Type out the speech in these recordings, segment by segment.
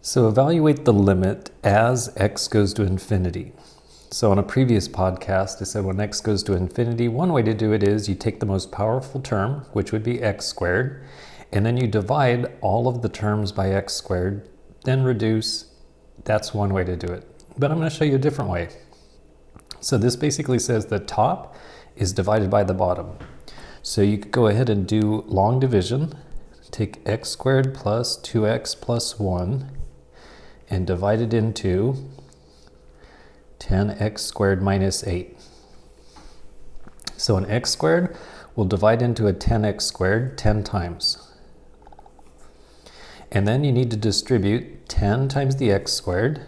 So evaluate the limit as x goes to infinity. So on a previous podcast, I said when x goes to infinity, one way to do it is you take the most powerful term, which would be x squared, and then you divide all of the terms by x squared, then reduce. That's one way to do it. But I'm going to show you a different way. So this basically says the top is divided by the bottom. So you could go ahead and do long division, take x squared plus 2x plus 1, and divide it into 10x squared minus 8. So an x squared will divide into a 10x squared 10 times. And then you need to distribute 10 times the x squared.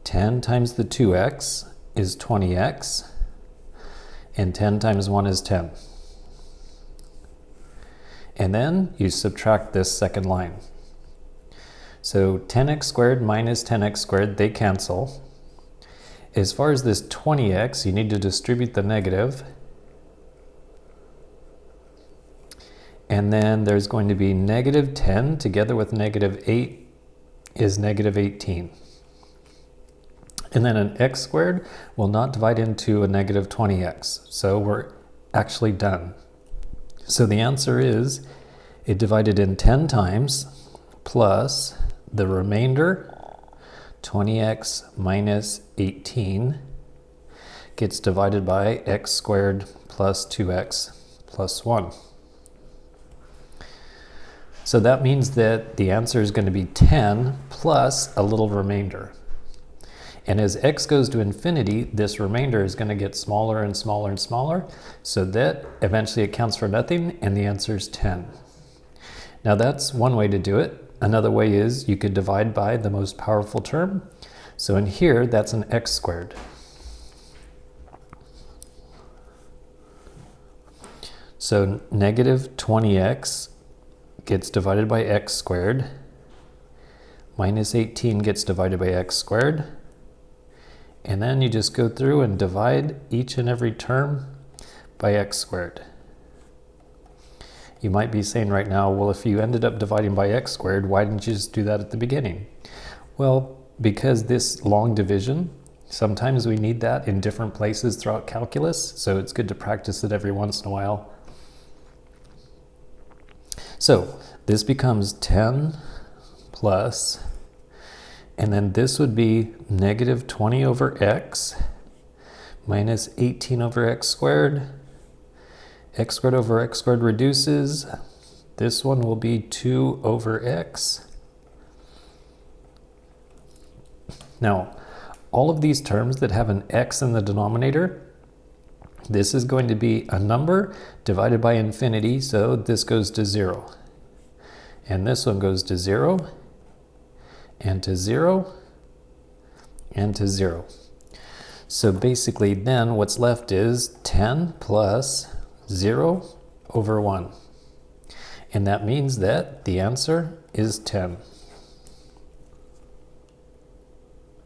10 times the 2x is 20x. And 10 times 1 is 10. And then you subtract this second line. So 10x squared minus 10x squared, they cancel. As far as this 20x, you need to distribute the negative. And then there's going to be negative 10 together with negative 8 is negative 18. And then an x squared will not divide into a negative 20x. So we're actually done. So the answer is it divided in 10 times plus the remainder, 20x minus 18, gets divided by x squared plus 2x plus 1. So that means that the answer is going to be 10 plus a little remainder. And as x goes to infinity, this remainder is going to get smaller and smaller and smaller, so that eventually it counts for nothing, and the answer is 10. Now that's one way to do it. Another way is you could divide by the most powerful term. So in here, that's an x squared. So negative 20x gets divided by x squared. Minus 18 gets divided by x squared. And then you just go through and divide each and every term by x squared. You might be saying right now, well, if you ended up dividing by x squared, why didn't you just do that at the beginning? Well, because this long division, sometimes we need that in different places throughout calculus, so it's good to practice it every once in a while. So this becomes 10 plus, and then this would be negative 20 over x minus 18 over x squared. X squared over x squared reduces. This one will be 2 over x. Now, all of these terms that have an x in the denominator, this is going to be a number divided by infinity, so this goes to 0. And this one goes to 0, and to 0, and to 0. So basically then what's left is 10 plus 0 over 1. And that means that the answer is 10.